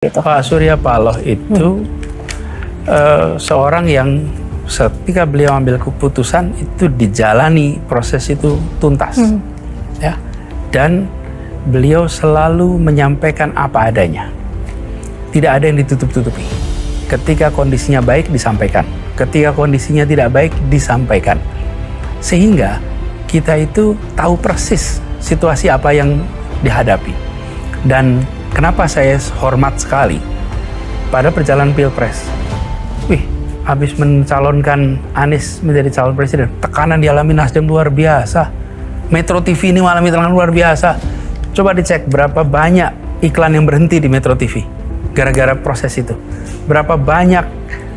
Gitu. Pak Surya Paloh itu seorang yang ketika beliau ambil keputusan itu dijalani proses itu tuntas, ya, dan beliau selalu menyampaikan apa adanya, tidak ada yang ditutup-tutupi. Ketika kondisinya baik disampaikan, ketika kondisinya tidak baik disampaikan, sehingga kita itu tahu persis situasi apa yang dihadapi. Dan kenapa saya hormat sekali pada perjalanan Pilpres. Habis mencalonkan Anies menjadi calon presiden, tekanan dialami Nasdem luar biasa. Metro TV ini mengalami tekanan luar biasa. Coba dicek berapa banyak iklan yang berhenti di Metro TV gara-gara proses itu. Berapa banyak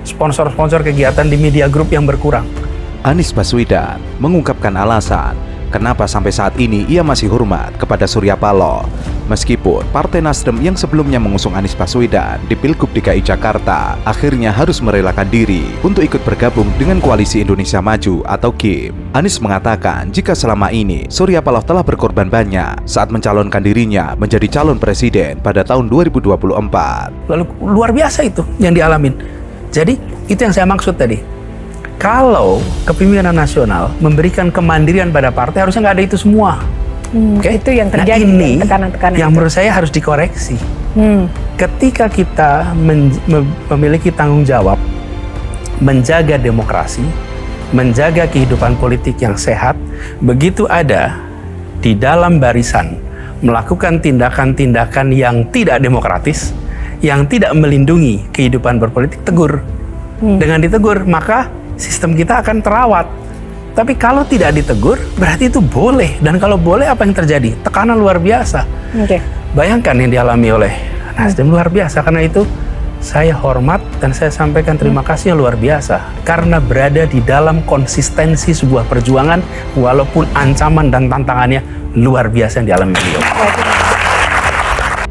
sponsor-sponsor kegiatan di media group yang berkurang. Anies Baswedan mengungkapkan alasan kenapa sampai saat ini ia masih hormat kepada Surya Paloh. Meskipun Partai Nasdem yang sebelumnya mengusung Anies Baswedan di Pilgub DKI Jakarta akhirnya harus merelakan diri untuk ikut bergabung dengan Koalisi Indonesia Maju atau KIM. Anies mengatakan jika selama ini Surya Paloh telah berkorban banyak saat mencalonkan dirinya menjadi calon presiden pada tahun 2024. Lalu luar biasa itu yang dialamin. Jadi itu yang saya maksud tadi. Kalau kepemimpinan nasional memberikan kemandirian pada partai, harusnya nggak ada itu semua. Okay? Itu yang terjadi, nah, ini tekanan-tekanan yang itu. menurut saya harus dikoreksi. Ketika kita memiliki tanggung jawab menjaga demokrasi, menjaga kehidupan politik yang sehat, begitu ada di dalam barisan melakukan tindakan-tindakan yang tidak demokratis, yang tidak melindungi kehidupan berpolitik, tegur. Dengan ditegur, maka sistem kita akan terawat. Tapi kalau tidak ditegur, berarti itu boleh. Dan kalau boleh, apa yang terjadi? Tekanan luar biasa. Bayangkan yang dialami oleh Nasdem luar biasa. Karena itu saya hormat dan saya sampaikan terima kasih yang luar biasa. Karena berada di dalam konsistensi sebuah perjuangan, walaupun ancaman dan tantangannya luar biasa yang dialami beliau.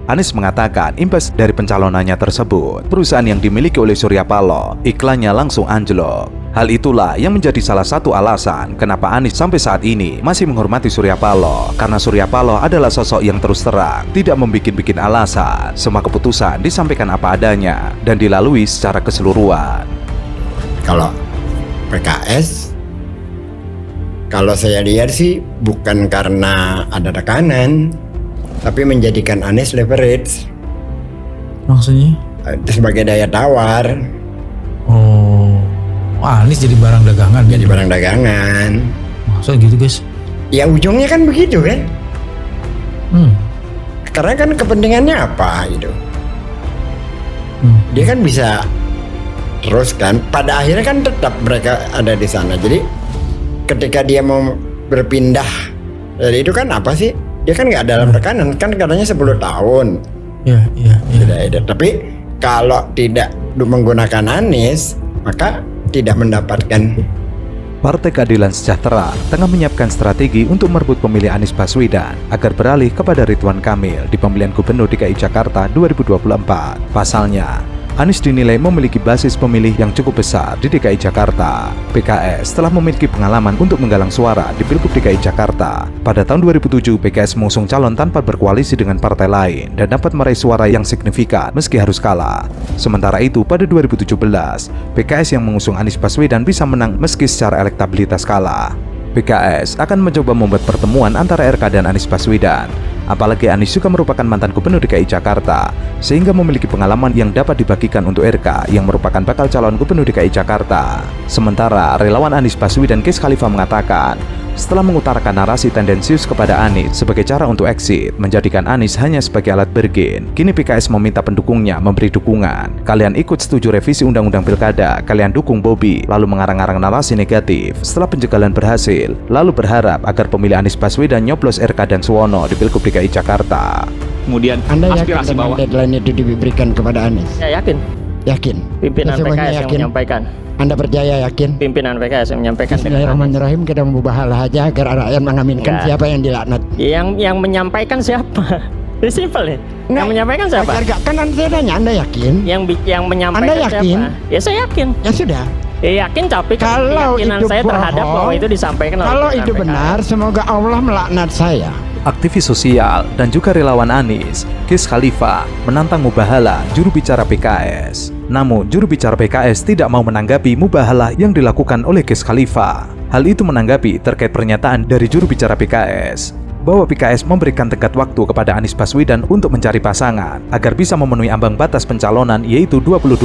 Anies mengatakan imbas dari pencalonannya tersebut, perusahaan yang dimiliki oleh Surya Paloh iklannya langsung anjlok. Hal itulah yang menjadi salah satu alasan kenapa Anies sampai saat ini masih menghormati Surya Paloh. Karena Surya Paloh adalah sosok yang terus terang, tidak membikin-bikin alasan. Semua keputusan disampaikan apa adanya dan dilalui secara keseluruhan. Kalau PKS, kalau saya lihat sih bukan karena ada tekanan, tapi menjadikan Anies leverage. Maksudnya? Sebagai daya tawar. Anies jadi barang dagangan. Jadi barang dagangan. Maksudnya gitu guys? Ya ujungnya kan begitu kan? Karena kan kepentingannya apa gitu. Dia kan bisa terus kan. Pada akhirnya kan tetap mereka ada di sana. Jadi ketika dia mau berpindah, jadi itu kan apa sih? Dia kan nggak dalam tekanan, kan katanya 10 tahun. Iya. Tapi kalau tidak menggunakan Anies, maka tidak mendapatkan. Partai Keadilan Sejahtera tengah menyiapkan strategi untuk merebut pemilih Anies Baswedan agar beralih kepada Ridwan Kamil di pemilihan Gubernur DKI Jakarta 2024. Pasalnya, Anies dinilai memiliki basis pemilih yang cukup besar di DKI Jakarta. PKS telah memiliki pengalaman untuk menggalang suara di Pilgub DKI Jakarta. Pada tahun 2007, PKS mengusung calon tanpa berkoalisi dengan partai lain dan dapat meraih suara yang signifikan meski harus kalah. Sementara itu, pada 2017, PKS yang mengusung Anies Baswedan bisa menang meski secara elektabilitas kalah. PKS akan mencoba membuat pertemuan antara RK dan Anies Baswedan. Apalagi Anies juga merupakan mantan Gubernur DKI Jakarta, sehingga memiliki pengalaman yang dapat dibagikan untuk RK yang merupakan bakal calon Gubernur DKI Jakarta. Sementara relawan Anies Baswedan Kees Khalifah mengatakan, setelah mengutarakan narasi tendensius kepada Anies sebagai cara untuk exit, menjadikan Anies hanya sebagai alat bergen, kini PKS meminta pendukungnya memberi dukungan. Kalian ikut setuju revisi Undang-Undang Pilkada, kalian dukung Bobi, lalu mengarang-arang narasi negatif. Setelah penjagalan berhasil, lalu berharap agar pemilih Anies Baswedan nyoblos RK dan Suwono di Pilgub DKI Jakarta. Kemudian Anda aspirasi yakin bawah. deadline itu diberikan kepada Anies? Saya yakin. Yakin? Pimpinan Semuanya PKS yang yakin? menyampaikan. Anda percaya yakin? Pimpinan PKS yang menyampaikan. Bismillahirrahmanirrahim, kita membuka hal aja agar rakyat mengaminkan Enggak. siapa yang dilaknat. Yang menyampaikan siapa? Ini simpel ya. Yang menyampaikan siapa? Kan saya tanya, Anda yakin? Yang menyampaikan Anda yakin? siapa? Ya saya yakin. Ya sudah. Ya yakin, tapi Kalau keyakinan itu saya terhadap bohong, bahwa itu disampaikan oleh kalau pimpinan itu PKS. benar, semoga Allah melaknat saya. Aktivis sosial dan juga relawan Anies, Ghis Khalifa, menantang Mubahala, juru bicara PKS. Namun, juru bicara PKS tidak mau menanggapi mubahalah yang dilakukan oleh Ghis Khalifa. Hal itu menanggapi terkait pernyataan dari juru bicara PKS bahwa PKS memberikan tenggat waktu kepada Anies Baswedan untuk mencari pasangan agar bisa memenuhi ambang batas pencalonan yaitu 22%.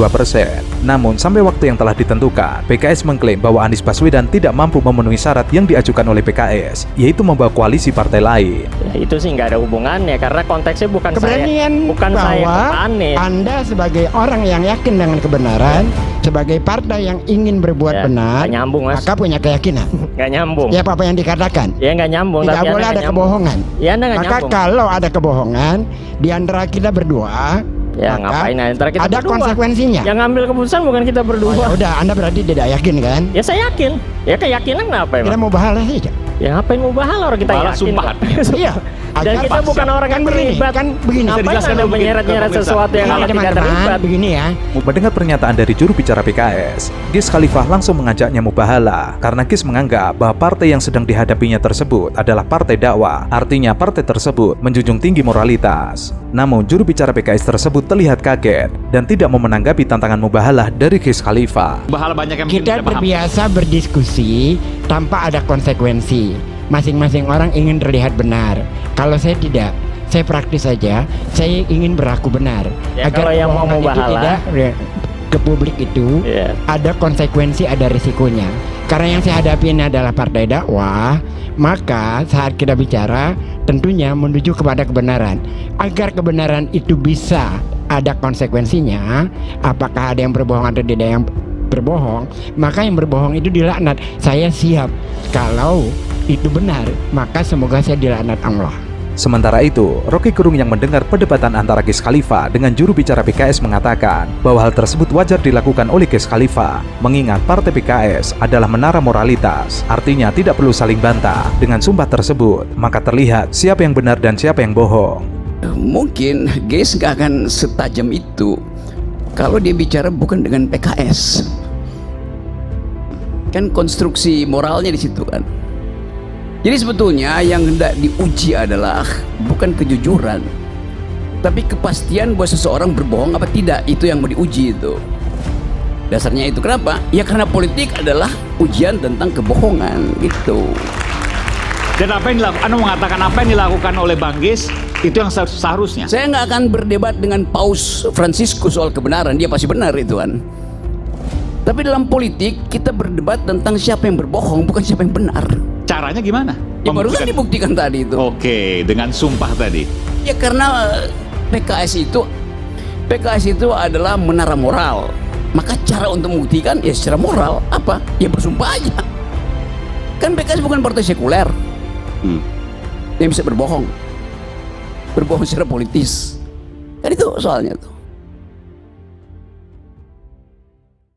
Namun sampai waktu yang telah ditentukan, PKS mengklaim bahwa Anies Baswedan tidak mampu memenuhi syarat yang diajukan oleh PKS, yaitu membawa koalisi partai lain. Ya, itu sih nggak ada hubungannya karena konteksnya bukan Keberanian saya bahwa ke Anies. Anda sebagai orang yang yakin dengan kebenaran, sebagai partai yang ingin berbuat Ya, benar, nggak nyambung, Mas. maka punya keyakinan. Nggak nyambung. Ya apa yang dikatakan? Ya nggak nyambung. Tidak tapi Anda boleh nggak ada nyambung. kebohongan. Ya Anda nggak Maka nyambung. kalau ada kebohongan di antara kita berdua, Ya maka ngapain antara kita ada berdua? konsekuensinya. Yang ngambil keputusan bukan kita Oh, berdua. ya udah, Anda berarti tidak yakin kan? Ya saya yakin. Ya keyakinan apa Kita emang? mau bahala saja. Ya ngapain mau bahala orang kita Bahala yakin. sumpahan. Iya. Dan Agar kita bukan orang kan yang begini, terlibat. kan begini. Bisa Ngapain dijelaskan Anda dulu mungkin menyeret-nyeret ke pemirsa. sesuatu yang Iya, tidak teman-teman, terlibat? begini ya. Mendengar pernyataan dari juru bicara PKS, Ghis Khalifa langsung mengajaknya mubahalah karena Ghis menganggap bahwa partai yang sedang dihadapinya tersebut adalah partai dakwah, artinya partai tersebut menjunjung tinggi moralitas. Namun juru bicara PKS tersebut terlihat kaget dan tidak mau menanggapi tantangan mubahalah dari Ghis Khalifa. Bahala banyak yang mungkin Kita tidak paham. terbiasa berdiskusi tanpa ada konsekuensi. Masing-masing orang ingin terlihat benar. Kalau saya tidak, saya praktis saja. Saya ingin berlaku benar. Ya, kalau yang mau kebohongan itu mubahalah, tidak ke publik itu Iya. ada konsekuensi, ada risikonya. Karena yang saya hadapi ini adalah partai dakwah, maka saat kita bicara tentunya menuju kepada kebenaran. Agar kebenaran itu bisa ada konsekuensinya, apakah ada yang berbohong atau tidak yang berbohong, maka yang berbohong itu dilaknat. Saya siap kalau itu benar, maka semoga saya dilaknat Allah. Sementara itu, Rocky Gerung yang mendengar perdebatan antara Ghis Khalifa dengan juru bicara PKS mengatakan bahwa hal tersebut wajar dilakukan oleh Ghis Khalifa, mengingat partai PKS adalah menara moralitas, artinya tidak perlu saling bantah. Dengan sumpah tersebut, maka terlihat siapa yang benar dan siapa yang bohong. Mungkin Ghis gak akan setajam itu kalau dia bicara bukan dengan PKS. Kan konstruksi moralnya di situ kan. Jadi sebetulnya yang hendak diuji adalah bukan kejujuran, tapi kepastian bahwa seseorang berbohong apa tidak. Itu yang mau diuji itu. Dasarnya itu kenapa? Ya karena politik adalah ujian tentang kebohongan gitu. Dan apa yang dilakukan, Anda mengatakan apa yang dilakukan oleh Bang Ghis itu yang seharusnya. Saya nggak akan berdebat dengan Paus Franciscus soal kebenaran, dia pasti benar itu kan. Tapi dalam politik kita berdebat tentang siapa yang berbohong, bukan siapa yang benar. Caranya gimana? Ya baru kan dibuktikan tadi itu. Oke, dengan sumpah tadi. Ya karena PKS itu adalah menara moral. Maka cara untuk membuktikan ya secara moral apa? Ya bersumpah aja. Kan PKS bukan partai sekuler yang bisa berbohong secara politis. Kan itu soalnya tuh.